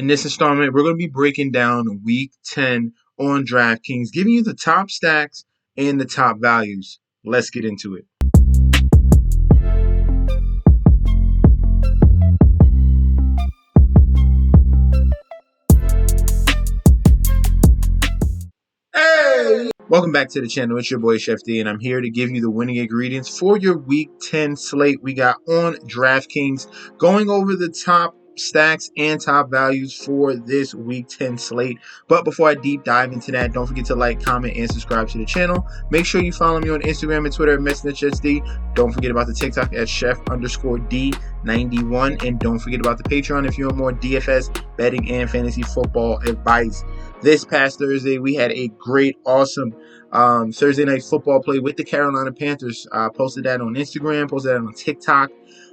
In this installment, we're going to be breaking down Week 10 on DraftKings, giving you the top stacks and the top values. Let's get into it. Hey! Welcome back to the channel. It's your boy Chef D, and I'm here to give you the winning ingredients for your Week 10 slate we got on DraftKings, going over the top stacks and top values for this Week 10 slate. But before I deep dive into that, don't forget to like, comment, and subscribe to the channel. Make sure you follow me on Instagram and Twitter at MessNetChefD. Don't forget about the TikTok at Chef_D91. And don't forget about the Patreon if you want more DFS, betting, and fantasy football advice. This past Thursday, we had a great, awesome Thursday night football play with the Carolina Panthers. Posted that on Instagram, posted that on TikTok.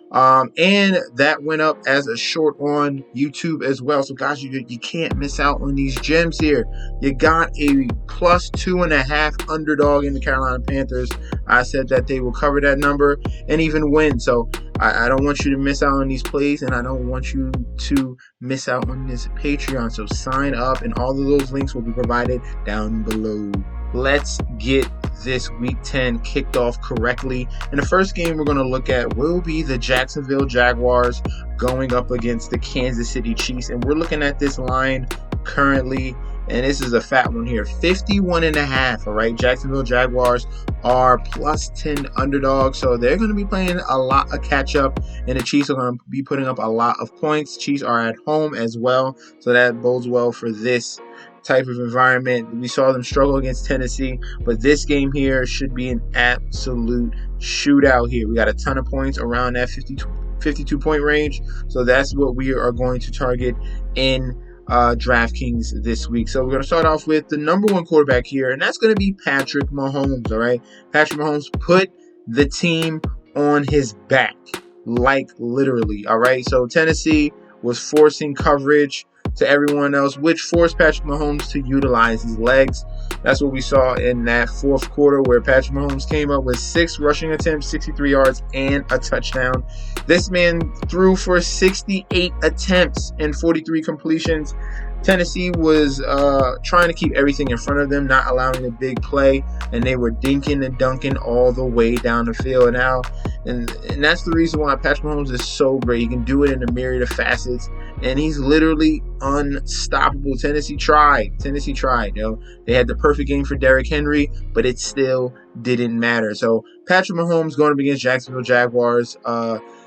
And that went up as a short on YouTube as well. So guys, you can't miss out on these gems here. You got a plus 2.5 underdog in the Carolina Panthers. I said that they will cover that number and even win. So I don't want you to miss out on these plays, and I don't want you to miss out on this Patreon. So sign up, and all of those links will be provided down below. Let's get this Week 10 kicked off correctly. And the first game we're going to look at will be the Jacksonville Jaguars going up against the Kansas City Chiefs. And we're looking at this line currently, and this is a fat one here, 51.5. All right, Jacksonville Jaguars are plus 10 underdogs, so they're going to be playing a lot of catch up, and the Chiefs are going to be putting up a lot of points. Chiefs are at home as well, so that bodes well for this type of environment. We saw them struggle against Tennessee, but this game here should be an absolute shootout here. We got a ton of points around that 52 point range, so that's what we are going to target in DraftKings this week. So we're going to start off with the number one quarterback here, and that's going to be Patrick Mahomes. All right, Patrick Mahomes put the team on his back, like literally. All right, so Tennessee was forcing coverage to everyone else, which forced Patrick Mahomes to utilize his legs. That's what we saw in that fourth quarter, where Patrick Mahomes came up with 6 rushing attempts, 63 yards, and a touchdown. This man threw for 68 attempts and 43 completions. Tennessee was trying to keep everything in front of them, not allowing a big play, and they were dinking and dunking all the way down the field now. And that's the reason why Patrick Mahomes is so great. He can do it in a myriad of facets, and he's literally unstoppable. Tennessee tried. Yo. They had the perfect game for Derrick Henry, but it still didn't matter. So Patrick Mahomes going up against Jacksonville Jaguars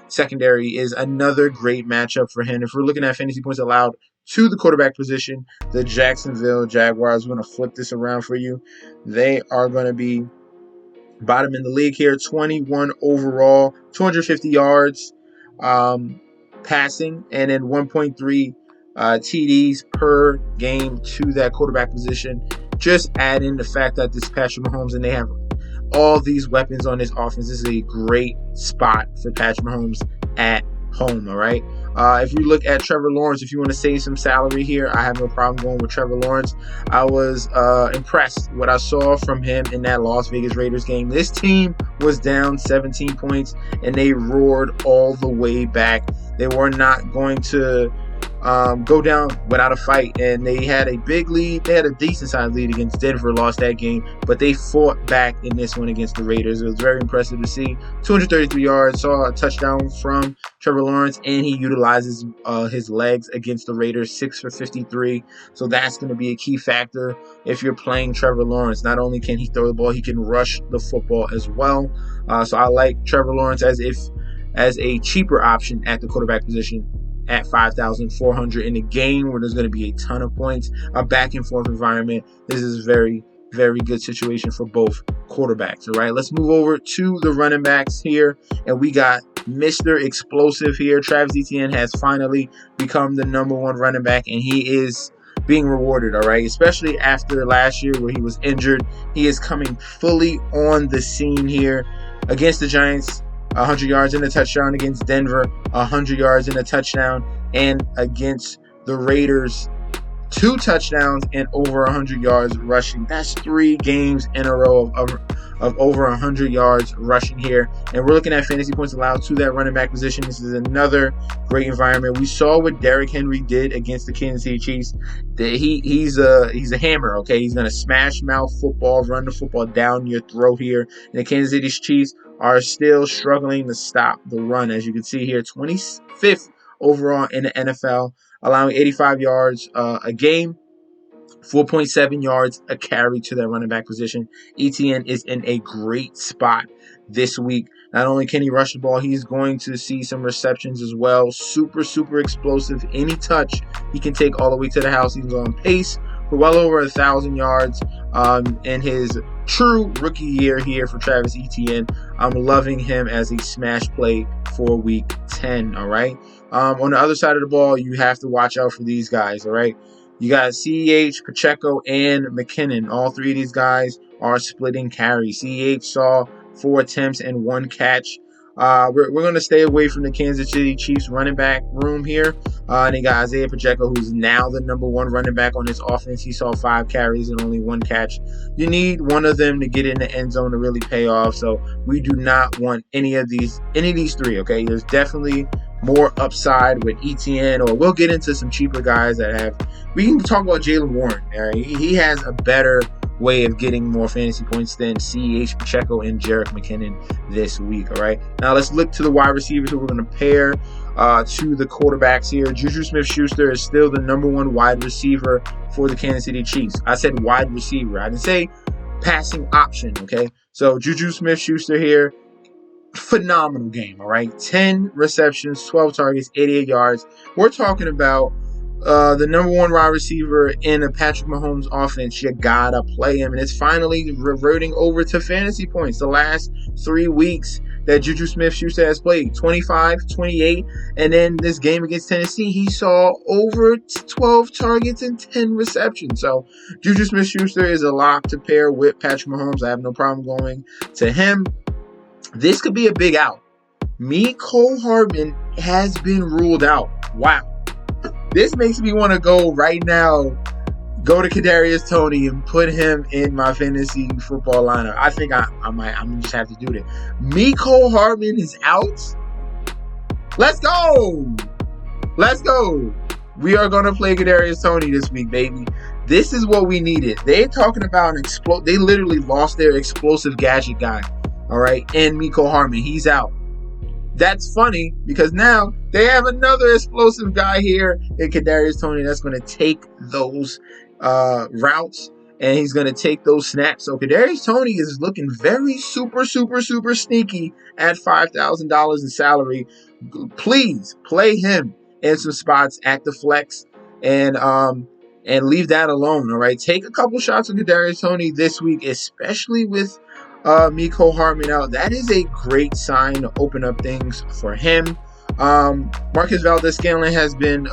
secondary is another great matchup for him. If we're looking at fantasy points allowed to the quarterback position, the Jacksonville Jaguars, we're going to flip this around for you. They are going to be bottom in the league here, 21 overall, 250 yards passing, and then 1.3 TDs per game to that quarterback position. Just add in the fact that this Patrick Mahomes, and they have all these weapons on this offense. This is a great spot for Patrick Mahomes at home, all right? If you look at Trevor Lawrence, if you want to save some salary here, I have no problem going with Trevor Lawrence. I was impressed what I saw from him in that Las Vegas Raiders game. This team was down 17 points, and they roared all the way back. They were not going to go down without a fight, and they had a big lead. They had a decent sized lead against Denver, lost that game, but they fought back in this one against the Raiders. It was very impressive to see. 233 yards, saw a touchdown from Trevor Lawrence, and he utilizes his legs against the Raiders, 6 for 53. So that's going to be a key factor if you're playing Trevor Lawrence. Not only can he throw the ball, he can rush the football as well. So I like Trevor Lawrence as a cheaper option at the quarterback position at 5,400 in a game where there's going to be a ton of points, a back and forth environment. This is a very, very good situation for both quarterbacks. All right, let's move over to the running backs here, and we got Mr. Explosive here. Travis Etienne has finally become the number one running back, and he is being rewarded, all right, especially after last year where he was injured. He is coming fully on the scene here against the Giants. 100 yards and a touchdown against Denver, 100 yards and a touchdown, and against the Raiders, 2 touchdowns and over 100 yards rushing. That's 3 games in a row of over 100 yards rushing here. And we're looking at fantasy points allowed to that running back position. This is another great environment. We saw what Derrick Henry did against the Kansas City Chiefs. He's a hammer, okay? He's going to smash mouth football, run the football down your throat here. And the Kansas City Chiefs are still struggling to stop the run. As you can see here, 25th overall in the NFL, allowing 85 yards a game. 4.7 yards a carry to that running back position. ETN is in a great spot this week. Not only can he rush the ball, he's going to see some receptions as well. Super, super explosive. Any touch, he can take all the way to the house. He's on pace for well over 1,000 yards in his true rookie year here for Travis Etienne. I'm loving him as a smash play for week 10, all right? On the other side of the ball, you have to watch out for these guys, all right? You got CEH, Pacheco, and McKinnon. All three of these guys are splitting carries. CEH saw 4 attempts and 1 catch. We're going to stay away from the Kansas City Chiefs running back room here. And you got Isaiah Pacheco, who's now the number 1 running back on this offense. He saw 5 carries and only 1 catch. You need one of them to get in the end zone to really pay off. So we do not want any of these 3, okay? There's definitely more upside with ETN, or we'll get into some cheaper guys that have. We can talk about Jaylen Warren. All right? He has a better way of getting more fantasy points than CEH, Pacheco, and Jerick McKinnon this week. All right. Now let's look to the wide receivers who we're going to pair to the quarterbacks here. Juju Smith-Schuster is still the number 1 wide receiver for the Kansas City Chiefs. I said wide receiver. I didn't say passing option. Okay. So Juju Smith-Schuster here. Phenomenal game, all right? 10 receptions, 12 targets, 88 yards. We're talking about the number 1 wide receiver in a Patrick Mahomes offense. You gotta play him, and it's finally reverting over to fantasy points. The last 3 weeks that Juju Smith-Schuster has played, 25, 28, and then this game against Tennessee, he saw over 12 targets and 10 receptions. So Juju Smith-Schuster is a lock to pair with Patrick Mahomes. I have no problem going to him. This could be a big out. Mecole Hardman has been ruled out. Wow. This makes me want to go right now, go to Kadarius Toney and put him in my fantasy football lineup. I think I'm going to just have to do that. Mecole Hardman is out. Let's go. Let's go. We are going to play Kadarius Toney this week, baby. This is what we needed. They're talking about they literally lost their explosive gadget guy. All right, and Mecole Hardman, he's out. That's funny because now they have another explosive guy here in Kadarius Toney that's going to take those routes and he's going to take those snaps. So Kadarius Toney is looking very super, super, super sneaky at $5,000 in salary. Please play him in some spots at the flex and leave that alone. All right, take a couple shots of Kadarius Toney this week, especially with Mecole Hardman out. That is a great sign to open up things for him. Marquez Valdes-Scantling has been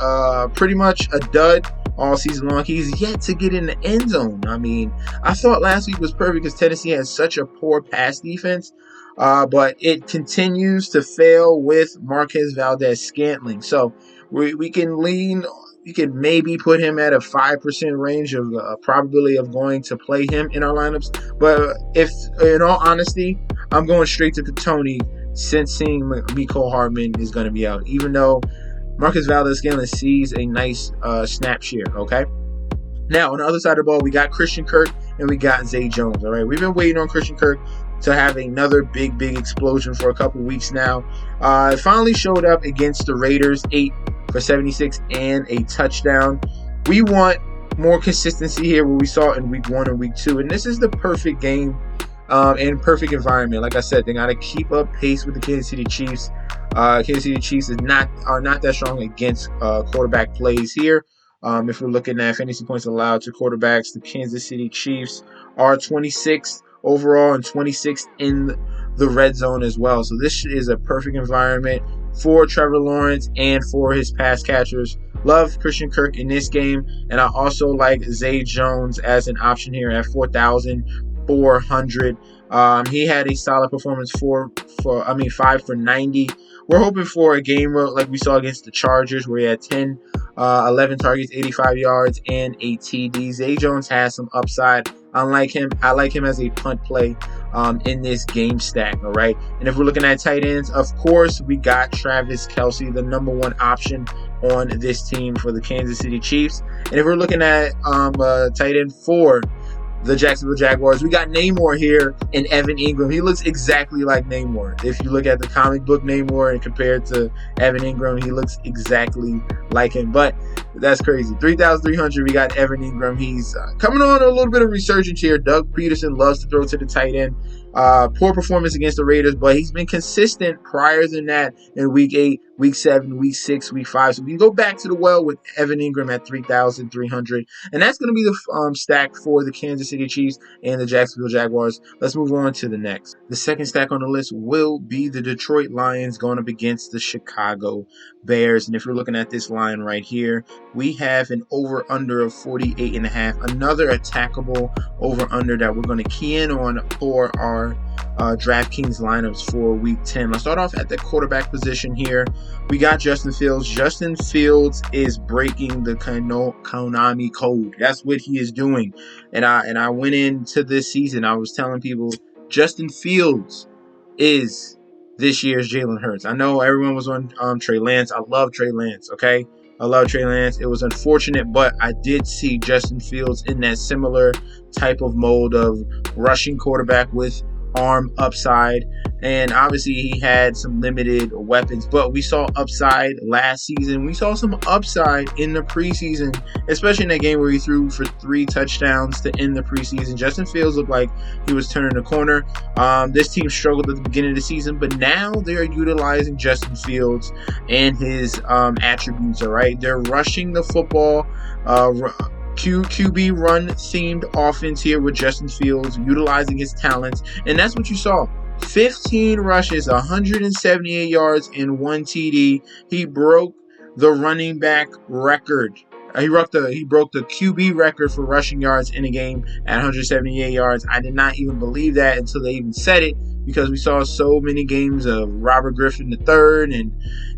pretty much a dud all season long. He's yet to get in the end zone. I mean, I thought last week was perfect because Tennessee has such a poor pass defense, but it continues to fail with Marquez Valdes-Scantling. So we can lean. You can maybe put him at a 5% range of probability of going to play him in our lineups. But if, in all honesty, I'm going straight to Toney since seeing Mecole Hardman is going to be out, even though Marcus Valdes-Scantling sees a nice snap share, okay? Now, on the other side of the ball, we got Christian Kirk and we got Zay Jones, all right? We've been waiting on Christian Kirk to have another big explosion for a couple weeks now. It finally showed up against the Raiders, 8 for 76 and a touchdown. We want more consistency here, what we saw in week 1 and week 2, and this is the perfect game and perfect environment. Like I said, they got to keep up pace with the Kansas City Chiefs. Kansas City Chiefs are not that strong against quarterback plays here. If we're looking at fantasy points allowed to quarterbacks, the Kansas City Chiefs are 26th overall and 26th in the red zone as well. So this is a perfect environment for Trevor Lawrence and for his pass catchers. Love Christian Kirk in this game, and I also like Zay Jones as an option here at 4,400. He had a solid performance 5 for 90. We're hoping for a game like we saw against the Chargers where he had 11 targets, 85 yards, and a TD. Zay Jones has some upside. I like him as a punt play in this game stack. All right. And if we're looking at tight ends, of course, we got Travis Kelce, the number one option on this team for the Kansas City Chiefs. And if we're looking at tight end for the Jacksonville Jaguars, we got Namor here and Evan Ingram. He looks exactly like Namor. If you look at the comic book Namor and compare it to Evan Ingram, he looks exactly like him. But that's crazy. 3,300, we got Evan Ingram. He's coming on a little bit of resurgence here. Doug Peterson loves to throw to the tight end. Poor performance against the Raiders, but he's been consistent prior than that in week 8, week 7, week 6, week 5. So we can go back to the well with Evan Ingram at 3,300. And that's going to be the stack for the Kansas City Chiefs and the Jacksonville Jaguars. Let's move on to the next. The second stack on the list will be the Detroit Lions going up against the Chicago Bears. And if you're looking at this line right here, we have an over-under of 48.5. Another attackable over-under that we're going to key in on for our DraftKings lineups for week 10. Let's start off at the quarterback position here. We got Justin Fields. Justin Fields is breaking the Konami code. That's what he is doing. And I went into this season, I was telling people Justin Fields is this year's Jalen Hurts. I know everyone was on Trey Lance. I love Trey Lance, okay? I love Trey Lance. It was unfortunate, but I did see Justin Fields in that similar type of mode of rushing quarterback with arm upside. And obviously he had some limited weapons, but we saw upside last season. We saw some upside in the preseason, especially in that game where he threw for 3 touchdowns to end the preseason. Justin Fields looked like he was turning the corner. This team struggled at the beginning of the season, but now they're utilizing Justin Fields and his attributes, all right? They're rushing the football, QB run themed offense here with Justin Fields utilizing his talents, and that's what you saw. 15 rushes, 178 yards, and 1 TD. He broke the running back record. He broke the QB record for rushing yards in a game at 178 yards. I did not even believe that until they even said it, because we saw so many games of Robert Griffin III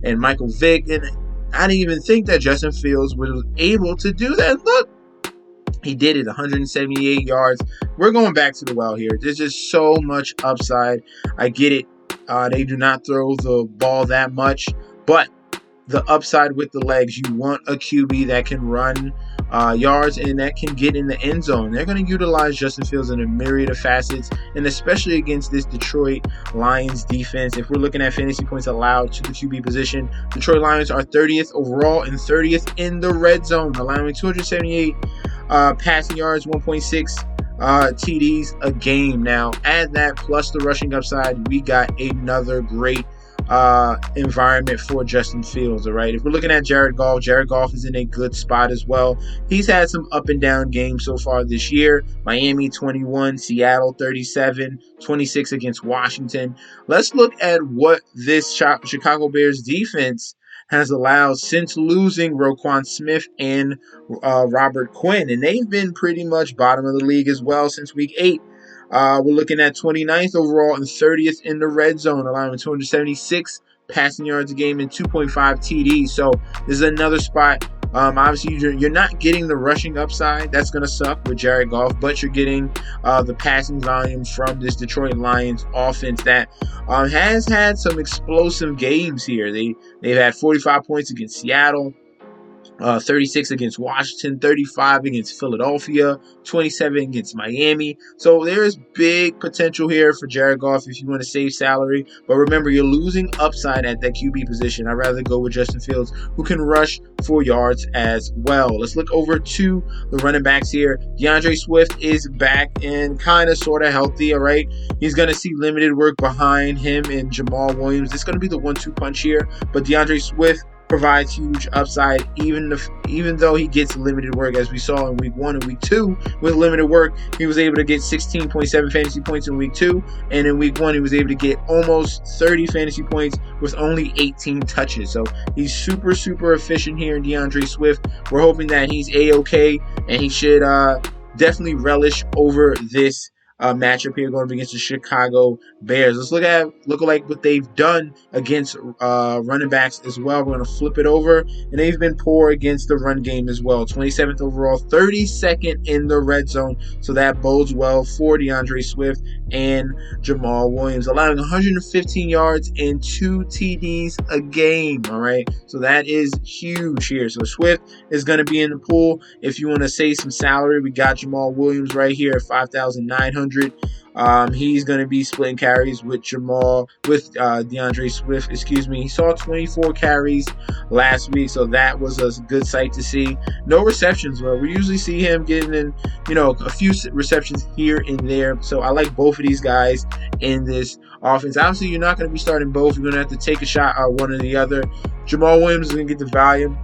and Michael Vick, and I didn't even think that Justin Fields was able to do that. Look, he did it, 178 yards. We're going back to the well here. There's just so much upside. I get it. They do not throw the ball that much, but the upside with the legs, you want a QB that can run yards and that can get in the end zone. They're going to utilize Justin Fields in a myriad of facets, and especially against this Detroit Lions defense. If we're looking at fantasy points allowed to the QB position, Detroit Lions are 30th overall and 30th in the red zone, allowing 278 passing yards, 1.6 TDs a game. Now, add that plus the rushing upside, we got another great environment for Justin Fields, all right? If we're looking at Jared Goff is in a good spot as well. He's had some up and down games so far this year. Miami 21, Seattle 37, 26 against Washington. Let's look at what this Chicago Bears defense has allowed since losing Roquan Smith and Robert Quinn, and they've been pretty much bottom of the league as well since week 8. We're looking at 29th overall and 30th in the red zone, allowing 276 passing yards a game and 2.5 TDs. So this is another spot. Obviously, you're not getting the rushing upside. That's going to suck with Jared Goff, but you're getting the passing volume from this Detroit Lions offense that has had some explosive games here. They've had 45 points against Seattle, 36 against Washington, 35 against Philadelphia, 27 against Miami. So there's big potential here for Jared Goff if you want to save salary. But remember, you're losing upside at that QB position. I'd rather go with Justin Fields, who can rush 4 yards as well. Let's look over to the running backs here. DeAndre Swift is back and kind of sort of healthy, all right? He's going to see limited work behind him and Jamal Williams. It's going to be the 1-2 punch here. But DeAndre Swift provides huge upside, even though he gets limited work, as we saw in week 1 and week 2. With limited work, he was able to get 16.7 fantasy points in week 2, and in week 1 he was able to get almost 30 fantasy points with only 18 touches. So he's super efficient here in DeAndre Swift. We're hoping that he's a-okay, and he should definitely relish over this matchup here going up against the Chicago Bears. Let's look like what they've done against running backs as well. We're going to flip it over, and they've been poor against the run game as well. 27th overall, 32nd in the red zone, so that bodes well for DeAndre Swift and Jamal Williams, allowing 115 yards and 2 TDs a game. All right, so that is huge here. So Swift is going to be in the pool. If you want to save some salary, we got Jamal Williams right here at 5,900. He's going to be splitting carries with DeAndre Swift. He saw 24 carries last week, so that was a good sight to see. No receptions, well, we usually see him getting in, a few receptions here and there. So I like both of these guys in this offense. Obviously, you're not going to be starting both. You're going to have to take a shot at one or the other. Jamal Williams is going to get the volume,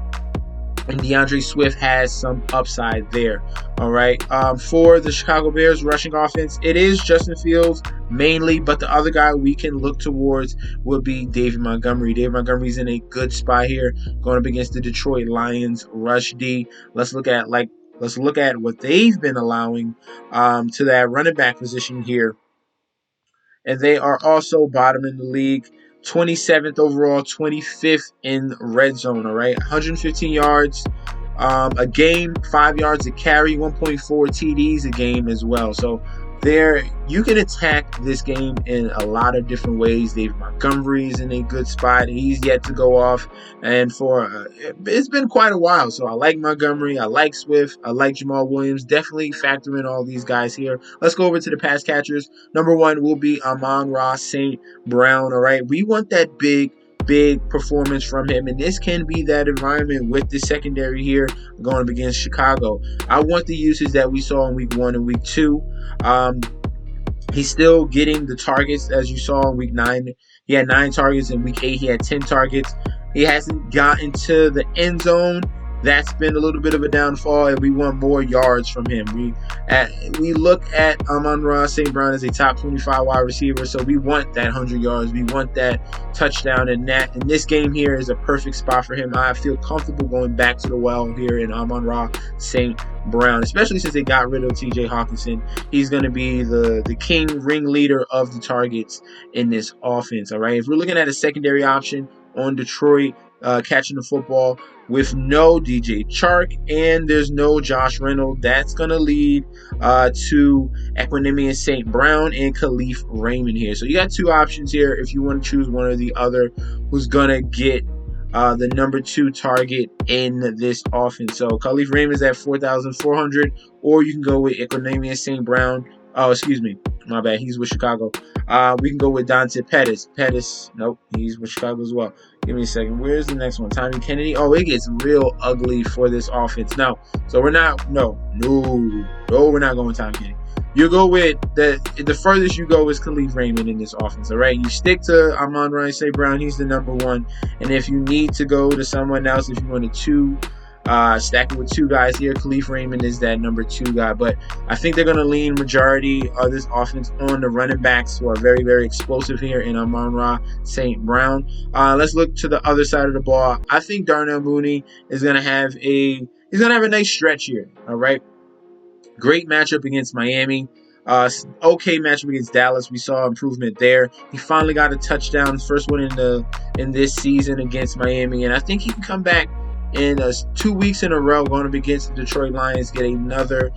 and DeAndre Swift has some upside there. All right. For the Chicago Bears rushing offense, it is Justin Fields mainly, but the other guy we can look towards would be David Montgomery. David Montgomery's in a good spot here, going up against the Detroit Lions rush D. Let's look at what they've been allowing to that running back position here. And they are also bottom in the league. 27th overall, 25th in red zone. All right, 115 yards a game, 5 yards a carry, 1.4 TDs a game as well. So there, you can attack this game in a lot of different ways. David Montgomery's in a good spot. He's yet to go off, and it's been quite a while. So I like Montgomery, I like Swift, I like Jamal Williams. Definitely factor in all these guys here. Let's go over to the pass catchers. Number 1 will be Amon-Ra St. Brown. All right, we want that big performance from him, and this can be that environment with the secondary here going up against Chicago. I want the usage that we saw in week 1 and week 2. He's still getting the targets as you saw in week 9. He had 9 targets. In week 8 he had 10 targets. He hasn't gotten to the end zone. That's been a little bit of a downfall, and we want more yards from him. We look at Amon-Ra St. Brown as a top 25 wide receiver, so we want that 100 yards. We want that touchdown, and this game here is a perfect spot for him. I feel comfortable going back to the well here in Amon-Ra St. Brown, especially since they got rid of TJ Hawkinson. He's going to be the king ringleader of the targets in this offense. All right, if we're looking at a secondary option on Detroit, catching the football with no DJ Chark and there's no Josh Reynolds, that's going to lead to Equanimeous St. Brown and Khalif Raymond here. So you got 2 options here if you want to choose one or the other who's going to get the number 2 target in this offense. So Khalif Raymond is at 4,400, or you can go with Equanimeous St. Brown. Oh, excuse me. My bad. He's with Chicago. We can go with Dante Pettis. Nope. He's with Chicago as well. Give me a second. Where's the next one? Tommy Kennedy. Oh, it gets real ugly for this offense. No. So we're not. No, we're not going with Tommy Kennedy. You go with the furthest you go is Khalif Raymond in this offense. All right. You stick to Amon-Ra St. Brown. He's the number 1. And if you need to go to someone else, if you want to stack it with 2 guys here, Khalif Raymond is that number 2 guy. But I think they're going to lean majority of this offense on the running backs who are very, very explosive here in Amon-Ra St. Brown. Let's look to the other side of the ball. I think Darnell Mooney is going to have a nice stretch here. All right. Great matchup against Miami. Okay matchup against Dallas. We saw improvement there. He finally got a touchdown, his first one in this season against Miami, and I think he can come back in 2 weeks in a row going up against the Detroit Lions, get another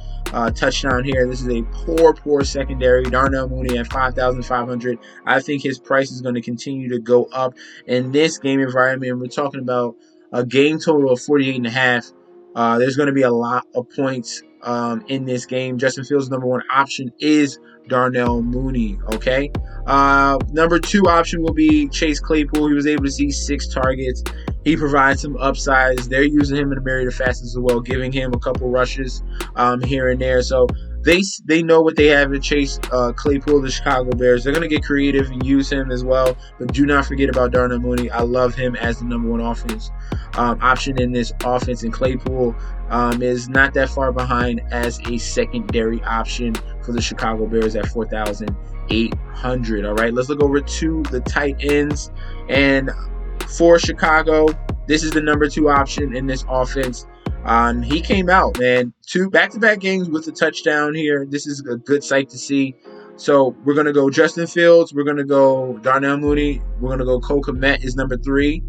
touchdown here. This is a poor secondary. Darnell Mooney at 5,500. I think his price is going to continue to go up in this game environment. We're talking about a game total of 48.5. There's going to be a lot of points in this game. Justin Fields' number 1 option is Darnell Mooney. Okay. Number 2 option will be Chase Claypool. He was able to see 6 targets. He provides some upsides. They're using him in the myriad of facets as well, giving him a couple rushes here and there. So they know what they have in Chase Claypool, the Chicago Bears. They're going to get creative and use him as well. But do not forget about Darnell Mooney. I love him as the number 1 offense option in this offense. And Claypool is not that far behind as a secondary option for the Chicago Bears at 4,800. All right, let's look over to the tight ends. And for Chicago, this is the number 2 option in this offense. He came out, man, 2 back-to-back games with a touchdown here. This is a good sight to see. So we're gonna go Justin Fields. We're gonna go Darnell Mooney. We're gonna go Cole Kmet is number 3.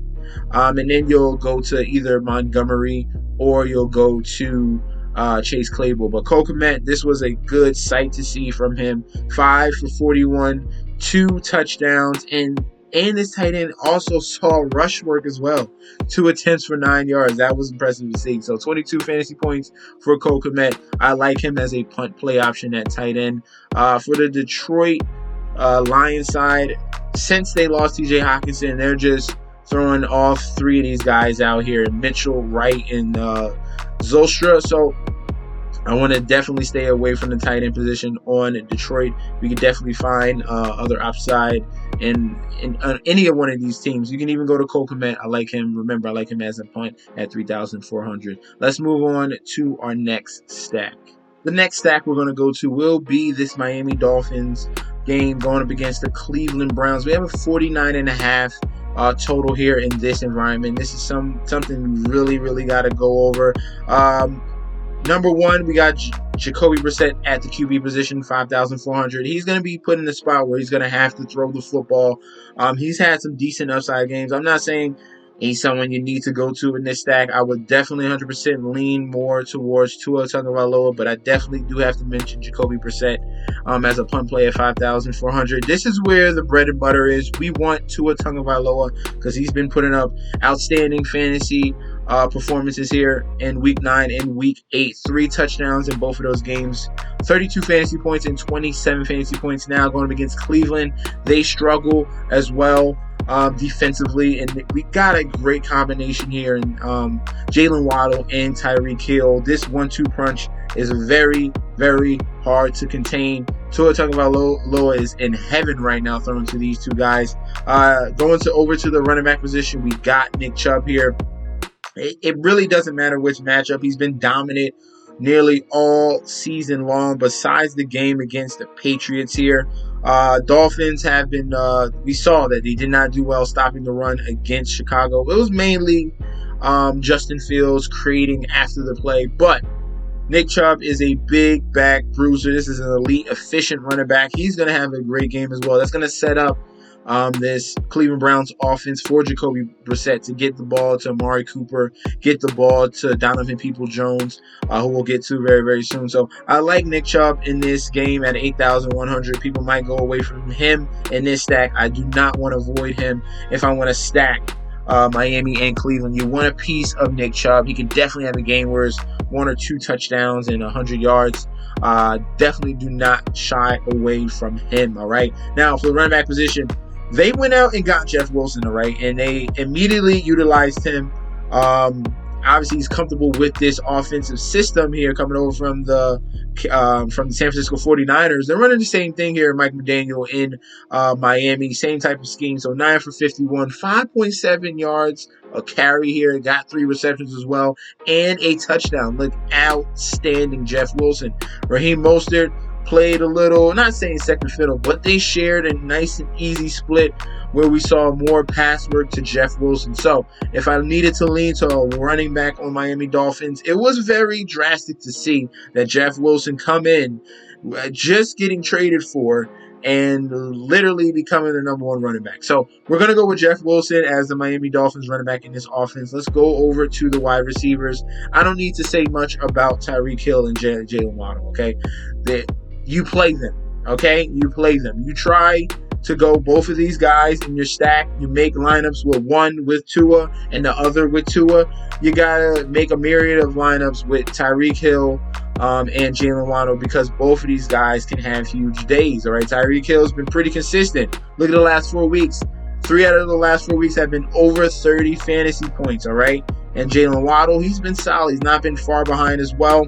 And then you'll go to either Montgomery or you'll go to Chase Claypool. But Cole Kmet, this was a good sight to see from him. 5 for 41, 2 touchdowns, and this tight end also saw rush work as well. 2 attempts for 9 yards. That was impressive to see. So 22 fantasy points for Cole Kmet. I like him as a punt play option at tight end. For the Detroit Lions side, since they lost TJ Hawkinson, they're just throwing all 3 of these guys out here, Mitchell, Wright, and Zylstra. So I want to definitely stay away from the tight end position on Detroit. We could definitely find other upside in any of one of these teams. You can even go to Cole Kmet. I like him. Remember, I like him as a punt at 3,400. Let's move on to our next stack. The next stack we're going to go to will be this Miami Dolphins game going up against the Cleveland Browns. We have a 49.5 total here in this environment. This is something we really got to go over. Number 1, we got Jacoby Brissett at the QB position, 5,400. He's going to be put in a spot where he's going to have to throw the football. He's had some decent upside games. I'm not saying he's someone you need to go to in this stack. I would definitely 100% lean more towards Tua Tagovailoa, but I definitely do have to mention Jacoby Brissett as a punt play at 5,400. This is where the bread and butter is. We want Tua Tagovailoa because he's been putting up outstanding fantasy performances here in Week 9 and Week 8. 3 touchdowns in both of those games. 32 fantasy points and 27 fantasy points now going up against Cleveland. They struggle as well defensively, and we got a great combination here in Jalen Waddle and Tyreek Hill. This 1-2 punch is very hard to contain. Tua Tagovailoa is in heaven right now throwing to these 2 guys. Going over to the running back position, we got Nick Chubb here. It really doesn't matter which matchup. He's been dominant nearly all season long, besides the game against the Patriots here. Dolphins have been, we saw that they did not do well stopping the run against Chicago. It was mainly Justin Fields creating after the play, but Nick Chubb is a big back bruiser. This is an elite, efficient running back. He's going to have a great game as well. That's going to set up this Cleveland Browns offense for Jacoby Brissett to get the ball to Amari Cooper, get the ball to Donovan Peoples-Jones, who we'll get to very soon. So I like Nick Chubb in this game at 8,100. People might go away from him in this stack. I do not want to avoid him if I want to stack Miami and Cleveland. You want a piece of Nick Chubb. He can definitely have a game where it's 1 or 2 touchdowns and 100 yards. Definitely do not shy away from him, all right? Now, for the running back position, they went out and got Jeff Wilson, all right? And they immediately utilized him. Obviously, he's comfortable with this offensive system here coming over from the San Francisco 49ers. They're running the same thing here, Mike McDaniel in Miami. Same type of scheme. So 9 for 51, 5.7 yards a carry here. Got 3 receptions as well and a touchdown. Look, outstanding Jeff Wilson. Raheem Mostert played a little, not saying second fiddle, but they shared a nice and easy split where we saw more pass work to Jeff Wilson. So if I needed to lean to a running back on Miami Dolphins, it was very drastic to see that Jeff Wilson come in just getting traded for and literally becoming the number 1 running back. So we're going to go with Jeff Wilson as the Miami Dolphins running back in this offense. Let's go over to the wide receivers. I don't need to say much about Tyreek Hill and Jalen Waddle, okay? You play them, okay? You play them. You try to go both of these guys in your stack. You make lineups with one with Tua and the other with Tua. You got to make a myriad of lineups with Tyreek Hill and Jalen Waddle because both of these guys can have huge days, all right? Tyreek Hill has been pretty consistent. Look at the last 4 weeks. 3 out of the last 4 weeks have been over 30 fantasy points, all right? And Jalen Waddle, he's been solid. He's not been far behind as well.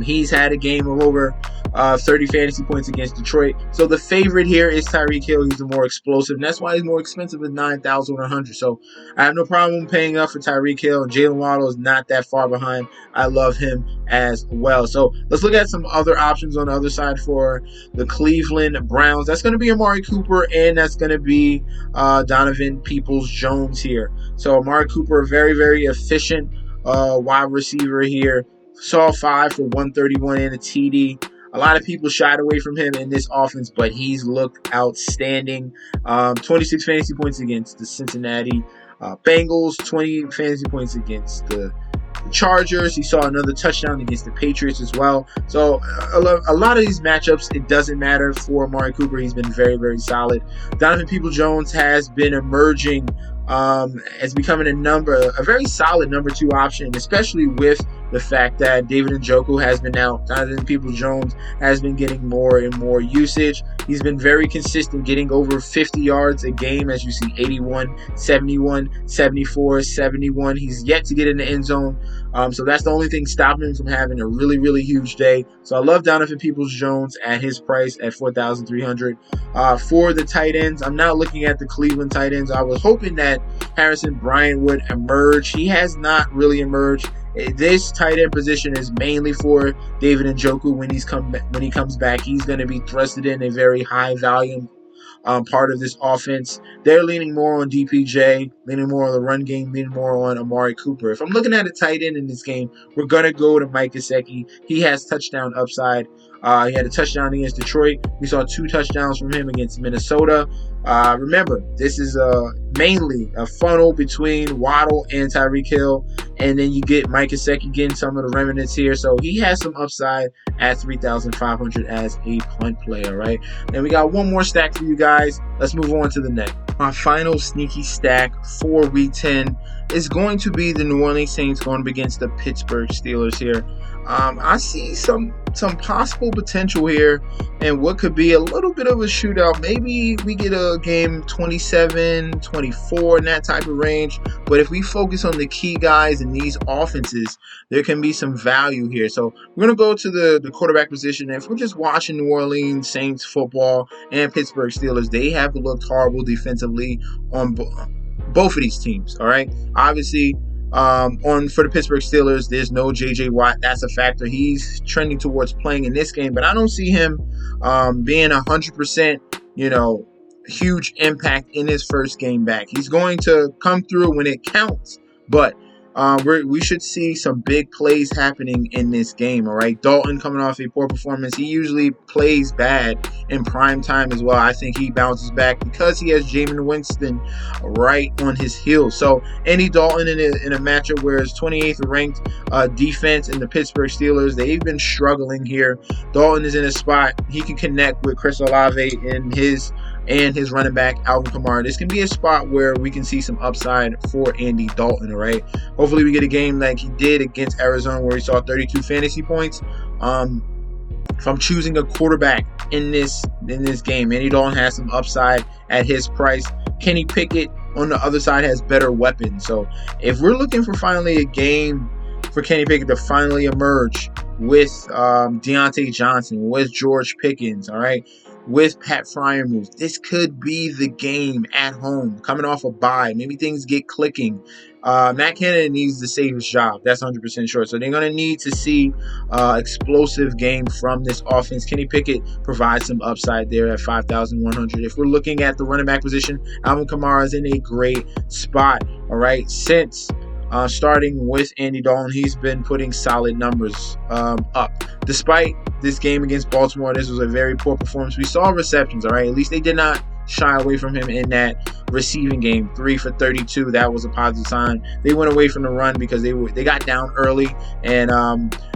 He's had a game of over 30 fantasy points against Detroit. So the favorite here is Tyreek Hill. He's the more explosive, and that's why he's more expensive at 9,100. So I have no problem paying up for Tyreek Hill. And Jalen Waddle is not that far behind. I love him as well. So let's look at some other options on the other side for the Cleveland Browns. That's going to be Amari Cooper, and that's going to be Donovan Peoples-Jones here. So Amari Cooper, very efficient wide receiver here. Saw 5 for 131 and a TD. A lot of people shied away from him in this offense, but he's looked outstanding. 26 fantasy points against the Cincinnati Bengals, 20 fantasy points against the Chargers. He saw another touchdown against the Patriots as well. So a lot of these matchups, it doesn't matter for Amari Cooper. He's been very, very solid. Donovan Peoples-Jones has been emerging as becoming a very solid number 2 option, especially with the fact that David Njoku has been out. Donovan Peoples-Jones has been getting more and more usage. He's been very consistent, getting over 50 yards a game, as you see, 81, 71, 74, 71. He's yet to get in the end zone. So that's the only thing stopping him from having a really, really huge day. So I love Donovan Peoples-Jones at his price at $4,300. For the tight ends, I'm not looking at the Cleveland tight ends. I was hoping that Harrison Bryant would emerge. He has not really emerged. This tight end position is mainly for David Njoku. When he comes back, he's going to be thrusted in a very high volume part of this offense. They're leaning more on DPJ, leaning more on the run game, leaning more on Amari Cooper. If I'm looking at a tight end in this game, we're going to go to Mike Gesicki. He has touchdown upside. He had a touchdown against Detroit. We saw 2 touchdowns from him against Minnesota. Remember, this is mainly a funnel between Waddle and Tyreek Hill, and then you get Mike Gesicki getting some of the remnants here. So he has some upside at $3,500 as a punt player, right? And we got one more stack for you guys. Let's move on to the next. My final sneaky stack for Week 10 is going to be the New Orleans Saints going up against the Pittsburgh Steelers here. I see some possible potential here and what could be a little bit of a shootout. Maybe we get a game 27-24 in that type of range. But if we focus on the key guys in these offenses, there can be some value here. So we're going to go to the quarterback position. And if we're just watching New Orleans Saints football and Pittsburgh Steelers, they have looked horrible defensively on both of these teams. All right. Obviously, for the Pittsburgh Steelers, there's no J.J. Watt. That's a factor. He's trending towards playing in this game, but I don't see him being 100%, huge impact in his first game back. He's going to come through when it counts, but we should see some big plays happening in this game, all right? Dalton coming off a poor performance. He usually plays bad in prime time as well. I think he bounces back because he has Jameis Winston right on his heels. So Andy Dalton in a matchup where it's 28th ranked defense in the Pittsburgh Steelers, they've been struggling here. Dalton is in a spot. He can connect with Chris Olave and his running back, Alvin Kamara. This can be a spot where we can see some upside for Andy Dalton, all right? Hopefully we get a game like he did against Arizona where he saw 32 fantasy points. If I'm choosing a quarterback in this game, Andy Dalton has some upside at his price. Kenny Pickett on the other side has better weapons. So if we're looking for finally a game for Kenny Pickett to finally emerge with Deontay Johnson, with George Pickens, all right, with Pat Freiermuth, this could be the game at home, coming off a bye. Maybe things get clicking. Matt Canada needs to save his job. That's 100% sure. So they're going to need to see explosive game from this offense. Kenny Pickett provides some upside there at $5,100. If we're looking at the running back position, Alvin Kamara is in a great spot. All right, since starting with Andy Dalton, he's been putting solid numbers up. Despite this game against Baltimore, this was a very poor performance. We saw receptions, all right? At least they did not shy away from him in that receiving game. 3 for 32. That was a positive sign. They went away from the run because they got down early, and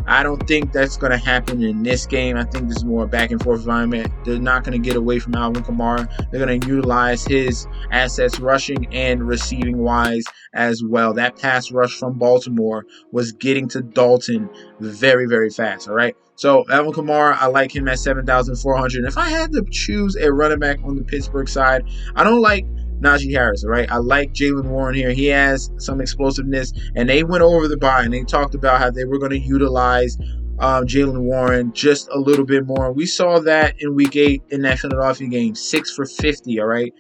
I don't think that's going to happen in this game. I think this is more a back and forth environment. They're not going to get away from Alvin Kamara. They're going to utilize his assets rushing and receiving wise as well. That pass rush from Baltimore was getting to Dalton very, very fast. All right. So Alvin Kamara, I like him at 7,400. If I had to choose a running back on the Pittsburgh side, I don't like Najee Harris, all right? I like Jaylen Warren here. He has some explosiveness, and they went over the bye, and they talked about how they were going to utilize Jaylen Warren just a little bit more. We saw that in Week 8 in that Philadelphia game, 6 for 50, all right?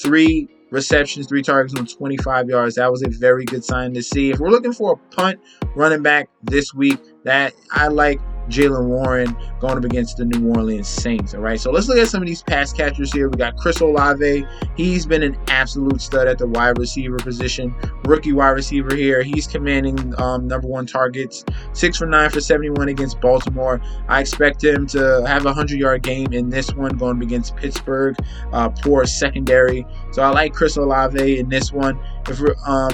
3 receptions, 3 targets on 25 yards. That was a very good sign to see. If we're looking for a punt running back this week, that I like Jalen Warren going up against the New Orleans Saints. All right, so let's look at some of these pass catchers here. We got Chris Olave. He's been an absolute stud at the wide receiver position. Rookie wide receiver here. He's commanding number one targets. 6 for 9 for 71 against Baltimore. I expect him to have a 100-yard game in this one going up against Pittsburgh. Poor secondary. So I like Chris Olave in this one. If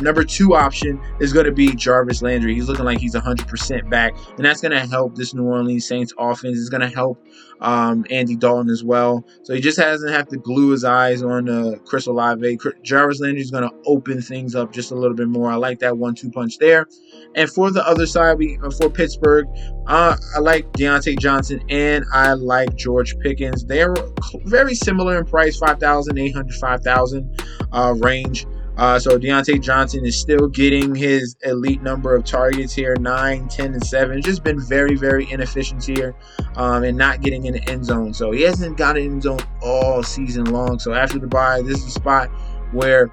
number 2 option is going to be Jarvis Landry. He's looking like he's 100% back, and that's going to help this New Orleans Saints offense. It's going to help Andy Dalton as well. So he just doesn't have to glue his eyes on Chris Olave. Jarvis Landry is going to open things up just a little bit more. I like that 1-2 punch there. And for the other side, for Pittsburgh, I like Deontay Johnson and I like George Pickens. They're very similar in price, $5,800, $5,000 range. So Deontay Johnson is still getting his elite number of targets here, 9, 10, and 7. It's just been very, very inefficient here and not getting in the end zone. So he hasn't gotten in the end zone all season long. So after the bye, this is a spot where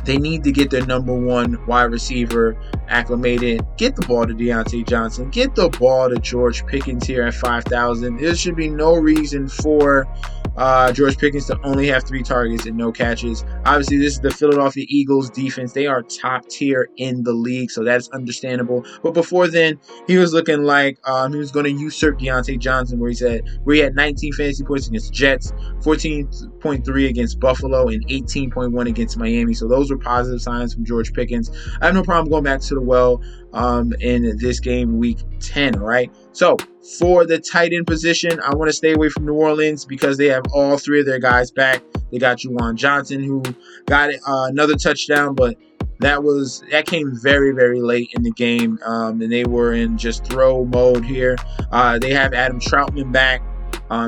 they need to get their number 1 wide receiver acclimated. Get the ball to Deontay Johnson. Get the ball to George Pickens here at 5,000. There should be no reason for George Pickens to only have 3 targets and no catches. Obviously, this is the Philadelphia Eagles defense. They are top tier in the league, so that's understandable. But before then, he was looking like he was going to usurp Deontay Johnson, where he had 19 fantasy points against the Jets, 14.3 against Buffalo, and 18.1 against Miami. So those were positive signs from George Pickens. I have no problem going back to the well in this game, week 10, all right? So for the tight end position, I want to stay away from New Orleans because they have all 3 of their guys back. They got Juwan Johnson, who got another touchdown, but that came very, very late in the game, and they were in just throw mode here. They have Adam Troutman back.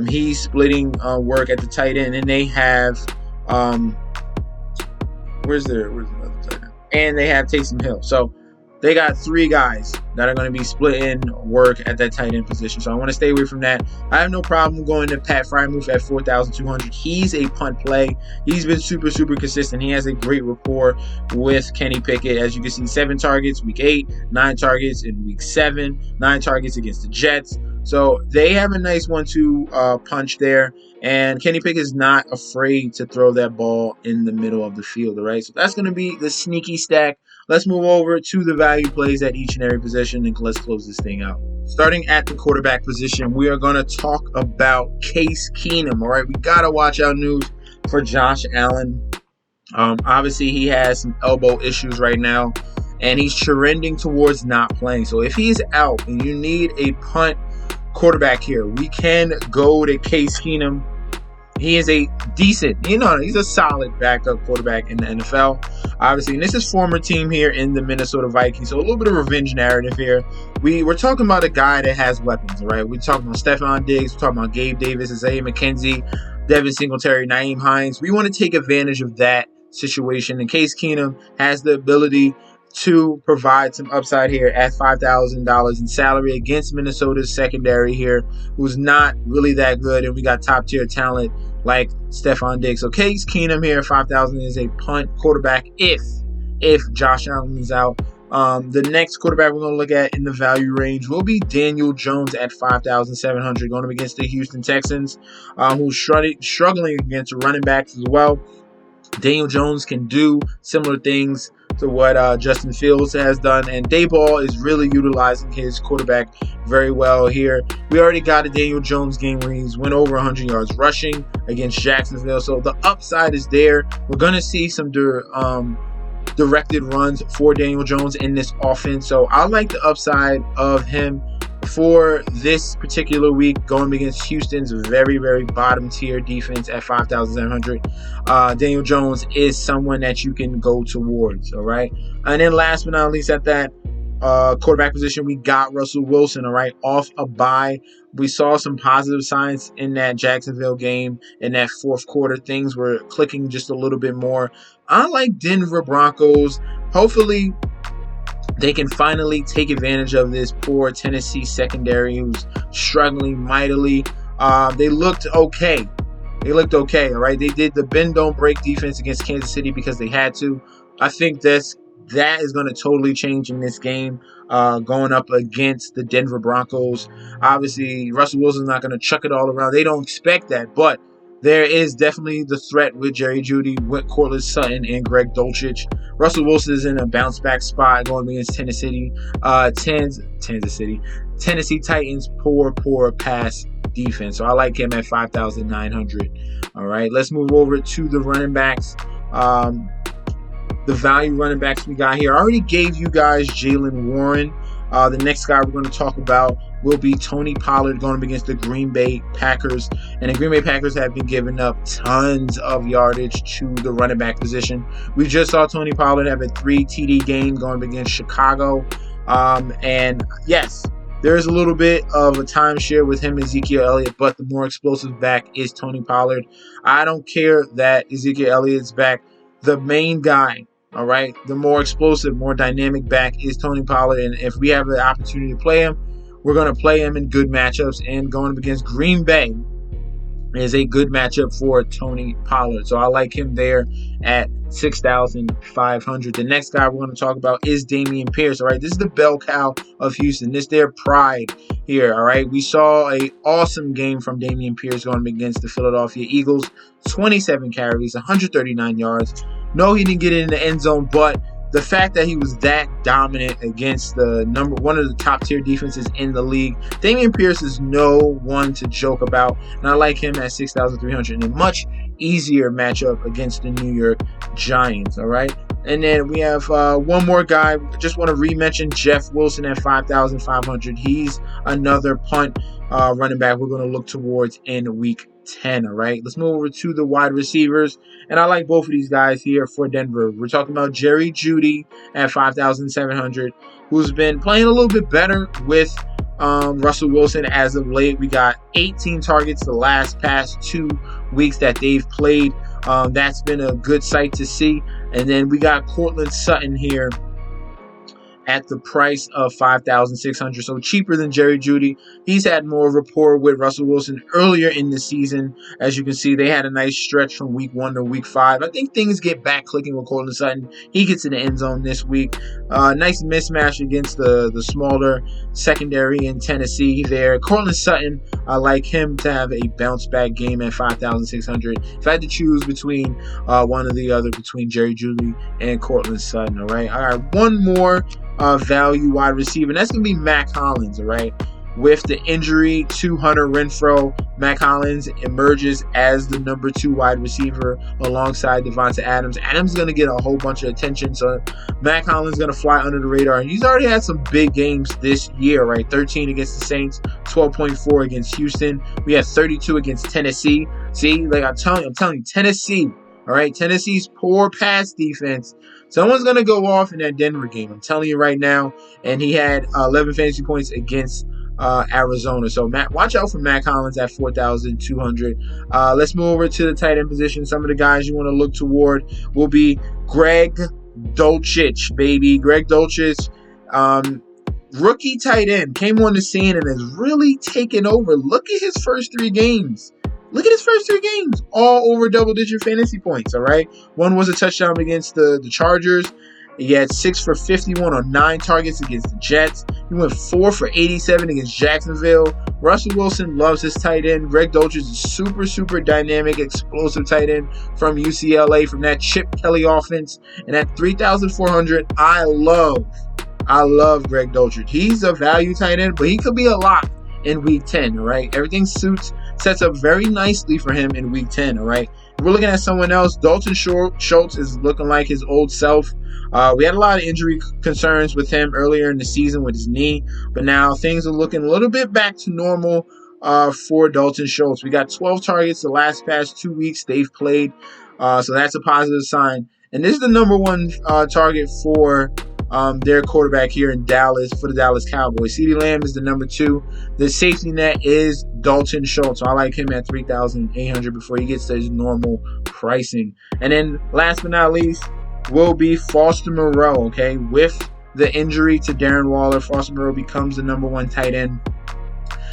He's splitting work at the tight end, and they have where's the other tight end? And they have Taysom Hill. So they got 3 guys that are going to be splitting work at that tight end position. So I want to stay away from that. I have no problem going to Pat Freiermuth at 4,200. He's a punt play. He's been super, super consistent. He has a great rapport with Kenny Pickett. As you can see, 7 targets week 8, 9 targets in week 7, 9 targets against the Jets. So they have a nice 1-2 punch there. And Kenny Pickett is not afraid to throw that ball in the middle of the field, all right? So that's going to be the sneaky stack. Let's move over to the value plays at each and every position, and let's close this thing out. Starting at the quarterback position, we are going to talk about Case Keenum, all right? We got to watch out news for Josh Allen. Obviously, he has some elbow issues right now, and he's trending towards not playing. So if he's out and you need a punt quarterback here, we can go to Case Keenum. He is a decent, he's a solid backup quarterback in the NFL. Obviously, and this is former team here in the Minnesota Vikings, so a little bit of revenge narrative here. We're talking about a guy that has weapons, right? We're talking about Stephon Diggs, we're talking about Gabe Davis, Isaiah McKenzie, Devin Singletary, Nyheim Hines. We want to take advantage of that situation. And Case Keenum has the ability to provide some upside here at $5,000 in salary against Minnesota's secondary here, who's not really that good, and we got top tier talent like Stephon Diggs. So Case Keenum here at $5,000 is a punt quarterback if Josh Allen is out. The next quarterback we're going to look at in the value range will be Daniel Jones at $5,700, going up against the Houston Texans, who's struggling against running backs as well. Daniel Jones can do similar things to what Justin Fields has done, and Daboll is really utilizing his quarterback very well here. We already got a Daniel Jones game where he's went over 100 yards rushing against Jacksonville, so the upside is there. We're going to see some directed runs for Daniel Jones in this offense, so I like the upside of him for this particular week going against Houston's very, very bottom tier defense at 5,700. Daniel Jones is someone that you can go towards, all right? And then last but not least at that quarterback position, we got Russell Wilson, all right, off a bye. We saw some positive signs in that Jacksonville game in that fourth quarter. Things were clicking just a little bit more. Unlike Denver Broncos, hopefully they can finally take advantage of this poor Tennessee secondary who's struggling mightily. They looked okay. All right? They did the bend, don't break defense against Kansas City because they had to. I think that's that is going to totally change in this game going up against the Denver Broncos. Obviously, Russell Wilson's not going to chuck it all around. They don't expect that, but there is definitely the threat with Jerry Jeudy, with Cortland Sutton, and Greg Dulcich. Russell Wilson is in a bounce-back spot going against Tennessee Titans, poor pass defense. So I like him at 5,900. All right, let's move over to the running backs. The value running backs we got here. I already gave you guys Jaylen Warren. The next guy we're going to talk about will be Tony Pollard going up against the Green Bay Packers. And the Green Bay Packers have been giving up tons of yardage to the running back position. We just saw Tony Pollard have a 3 TD game going up against Chicago. And yes, there's a little bit of a timeshare with him and Ezekiel Elliott, but the more explosive back is Tony Pollard. I don't care that Ezekiel Elliott's back. The main guy, all right, the more explosive, more dynamic back is Tony Pollard. And if we have the opportunity to play him, we're going to play him in good matchups. And going up against Green Bay is a good matchup for Tony Pollard. So I like him there at 6,500. The next guy we're going to talk about is Dameon Pierce. All right, this is the bell cow of Houston. This is their pride here. All right, we saw an awesome game from Dameon Pierce going against the Philadelphia Eagles. 27 carries, 139 yards. No, he didn't get it in the end zone, but the fact that he was that dominant against the one of the top tier defenses in the league, Dameon Pierce is no one to joke about, and I like him at 6,300 in a much easier matchup against the New York Giants. All right, and then we have one more guy. Just want to re-mention Jeff Wilson at 5,500. He's another punt running back we're going to look towards in Week 10. All right, let's move over to the wide receivers, and I like both of these guys here for Denver. We're talking about Jerry Jeudy at 5,700, who's been playing a little bit better with Russell Wilson as of late. We got 18 targets the past 2 weeks that they've played. That's been a good sight to see. And then we got Cortland Sutton here at the price of 5,600, so cheaper than Jerry Jeudy. He's had more rapport with Russell Wilson earlier in the season. As you can see, they had a nice stretch from week 1 to week 5. I think things get back clicking with Cortland Sutton. He gets in the end zone this week. Nice mismatch against the smaller secondary in Tennessee there. Cortland Sutton, I like him to have a bounce back game at 5,600. If I had to choose between one or the other, between Jerry Jeudy and Cortland Sutton, all right, one more value wide receiver, and that's going to be Mac Hollins. All right, with the injury to Hunter Renfrow, Mac Hollins emerges as the number 2 wide receiver alongside Devonta Adams. Adams is going to get a whole bunch of attention, so Mac Hollins is going to fly under the radar. And he's already had some big games this year, right? 13 against the Saints, 12.4 against Houston. We had 32 against Tennessee. See, like I'm telling you, Tennessee. All right, Tennessee's poor pass defense. Someone's going to go off in that Denver game. I'm telling you right now. And he had 11 fantasy points against Arizona. So watch out for Mac Hollins at 4,200. Let's move over to the tight end position. Some of the guys you want to look toward will be Greg Dulcich, baby. Greg Dulcich, rookie tight end, came on the scene and has really taken over. Look at his first 3 games. Look at his first 3 games, all over double-digit fantasy points, all right? One was a touchdown against the Chargers. He had 6 for 51 on 9 targets against the Jets. He went 4 for 87 against Jacksonville. Russell Wilson loves his tight end. Greg Dulcich is a super, super dynamic, explosive tight end from UCLA, from that Chip Kelly offense. And at 3,400, I love Greg Dulcich. He's a value tight end, but he could be a lock in Week 10, all right? Everything sets up very nicely for him in Week 10, all right? If we're looking at someone else, Dalton Schultz is looking like his old self. We had a lot of injury concerns with him earlier in the season with his knee, but now things are looking a little bit back to normal for Dalton Schultz. We got 12 targets the past 2 weeks they've played, so that's a positive sign. And this is the number 1 target for their quarterback here in Dallas, for the Dallas Cowboys. CeeDee Lamb is the number 2. The safety net is Dalton Schultz. So I like him at 3,800 before he gets to his normal pricing. And then last but not least will be Foster Moreau, okay? With the injury to Darren Waller, Foster Moreau becomes the number 1 tight end.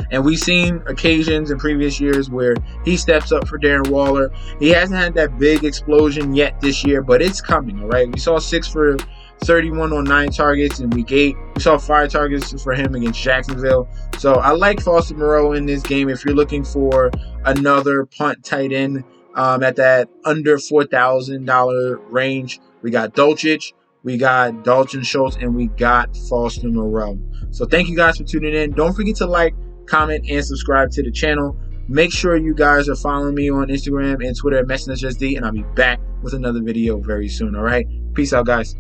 And we've seen occasions in previous years where he steps up for Darren Waller. He hasn't had that big explosion yet this year, but it's coming, all right? We saw 6 for 31 on 9 targets in week 8. We saw 5 targets for him against Jacksonville. So I like Foster Moreau in this game. If you're looking for another punt tight end at that under $4,000 range, we got Dolchich, we got Dalton Schultz, and we got Foster Moreau. So thank you guys for tuning in. Don't forget to like, comment, and subscribe to the channel. Make sure you guys are following me on Instagram and Twitter at MessengerSD, and I'll be back with another video very soon. All right, peace out, guys.